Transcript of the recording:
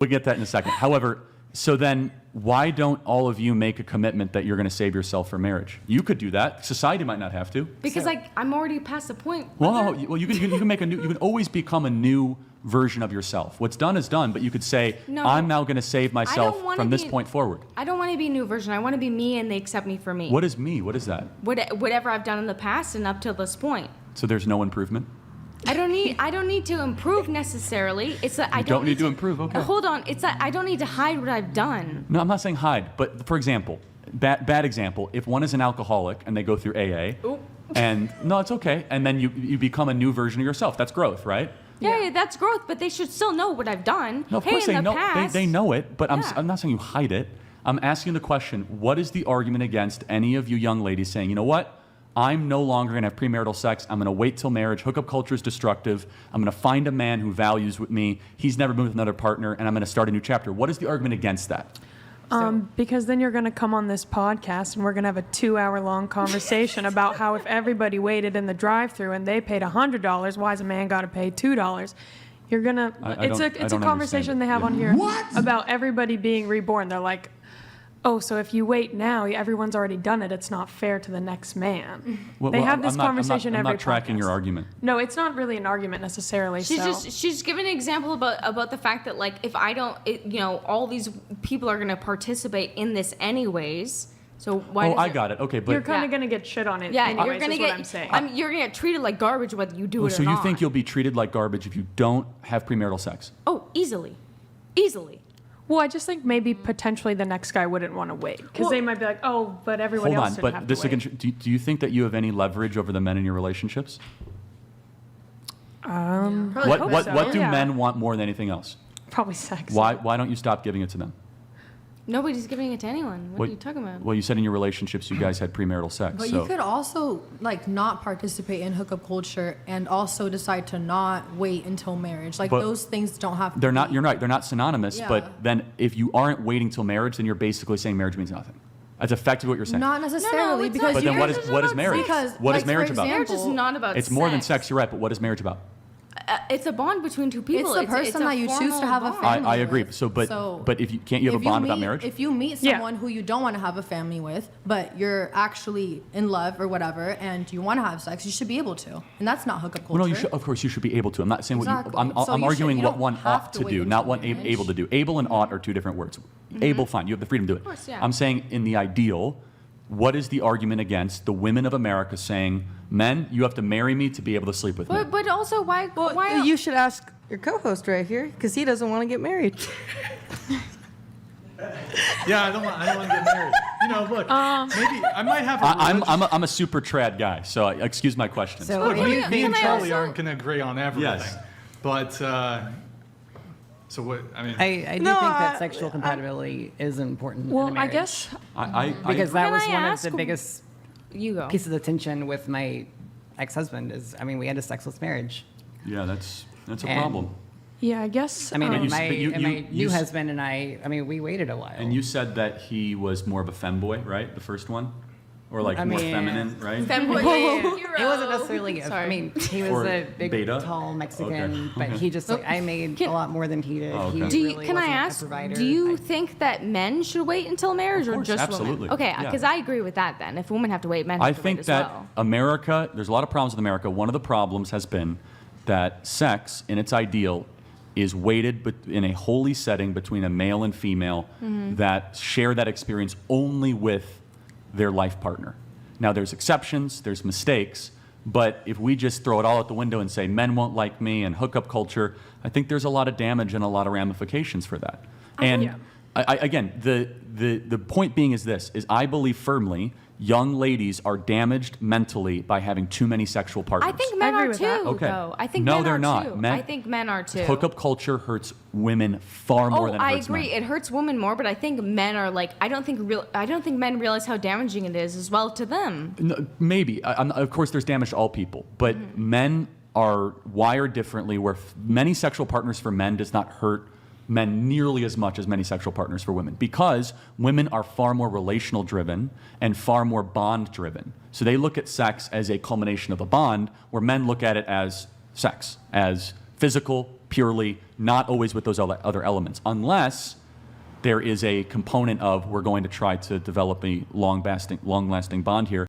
We'll get that in a second. However, so then why don't all of you make a commitment that you're going to save yourself for marriage? You could do that. Society might not have to. Because I'm already past the point. Well, you can make a new. You can always become a new version of yourself. What's done is done. But you could say, No. I'm now going to save myself from this point forward. I don't want to be a new version. I want to be me, and they accept me for me. What is me? What is that? Whatever I've done in the past and up till this point. So there's no improvement. I don't need to improve necessarily. It's that I don't need to improve. Okay. Hold on. It's that I don't need to hide what I've done. No, I'm not saying hide. But for example, bad example. If one is an alcoholic and they go through AA, and no, it's okay. And then you become a new version of yourself. That's growth, right? Yeah, that's growth. But they should still know what I've done. No, of course in they the know. past, They know it. But Yeah. I'm not saying you hide it. I'm asking the question: what is the argument against any of you young ladies saying, you know what? I'm no longer going to have premarital sex. I'm going to wait till marriage. Hookup culture is destructive. I'm going to find a man who values with me. He's never been with another partner, and I'm going to start a new chapter. What is the argument against that? Because then you're going to come on this podcast and we're going to have a 2-hour-long conversation about how if everybody waited in the drive-thru and they paid $100, why is a man got to pay $2? You're going to, it's a conversation they have on here about everybody being reborn. They're like, oh, so if you wait now, everyone's already done it. It's not fair to the next man. They have this conversation every I'm not tracking podcast. your argument. No, it's not really an argument necessarily. She's giving an example about the fact that like if I don't, all these people are going to participate in this anyways. So why? I got it. Okay, but you're kind of going to get shit on it. Yeah, anyways, you're going to is what get. I'm saying. You're going to get treated like garbage whether you do it or so not. you think you'll be treated like garbage if you don't have premarital sex? Oh, easily. Well, I just think maybe potentially the next guy wouldn't want to wait because they might be like, oh, but everyone else didn't have to wait. Again, do you think that you have any leverage over the men in your relationships? What do men want more than anything else? Probably sex. Why don't you stop giving it to them? Nobody's giving it to anyone. What are you talking about? Well, you said in your relationships you guys had premarital sex. But you could also not participate in hookup culture and also decide to not wait until marriage. But those things don't have to. They're not. You're right. They're not synonymous. Yeah. But then if you aren't waiting till marriage, then you're basically saying marriage means nothing. That's effectively what you're saying. Not necessarily, it's because But then what is marriage? What is marriage about? Marriage is not about It's sex. more than sex. You're right. But what is marriage about? It's a bond between two people. It's the person that you choose to have a family I agree. with. But if you can't you have a bond without marriage? If you meet someone who you don't want to have a family with, but you're actually in love or whatever, and you want to have sex, you should be able to. And that's not hookup culture. Well, no, of course you should be able to. I'm not saying Exactly. I'm arguing what one ought to do, not what marriage. able to do. Able and ought are two different words. Able, fine. You have the freedom to do it. Of course, yeah. I'm saying in the ideal, what is the argument against the women of America saying, men, you have to marry me to be able to sleep with me? But also, why? You should ask your co-host right here because he doesn't want to get married. Yeah, I don't want to get married. Look, maybe I might have. I'm a super trad guy, so excuse my questions. So Look, me and Charlie also- aren't going to agree on everything. Yes. But so what? I mean, I do think that sexual compatibility is important. in a Well, I marriage. guess Because that Can was I one of ask- the biggest You go. pieces of tension with my ex-husband. We had a sexless marriage. Yeah, that's a And- problem. Yeah, I guess. And you- my, but you- and my you- new you- husband and I we waited a while. And you said that he was more of a femboy, right? The first one? Or more mean- feminine, right? Femboy It wasn't necessarily. Sorry. He was Or a big, beta? tall Mexican, Okay. but he just I made a lot more than he did. Oh, He okay. really Can I wasn't a ask? provider. Do you think that men should wait until marriage, Of or course, just absolutely. women? Okay, Yeah. because I agree with that. Then, if women have to wait, men have I to wait think as that well. America, there's a lot of problems with America. One of the problems has been that sex, in its ideal, is weighted in a holy setting between a male and female that share that experience only with their life partner. Now, there's exceptions, there's mistakes, but if we just throw it all out the window and say men won't like me and hookup culture, I think there's a lot of damage and a lot of ramifications for that. And again, the point being is this, is I believe firmly young ladies are damaged mentally by having too many sexual partners. I think men agree are with too, that. Okay. though. I think No, men they're are not. too. Men- I think men are too. Hookup culture hurts women far more than it I hurts agree. men. It hurts women more, but I think men are like I don't think men realize how damaging it is as well to them. No, maybe. Of course, there's damage to all people, but men are wired differently where many sexual partners for men does not hurt men nearly as much as many sexual partners for women because women are far more relational driven and far more bond driven. So they look at sex as a culmination of a bond where men look at it as sex, as physical, purely, not always with those other elements, unless there is a component of we're going to try to develop a long-lasting bond here.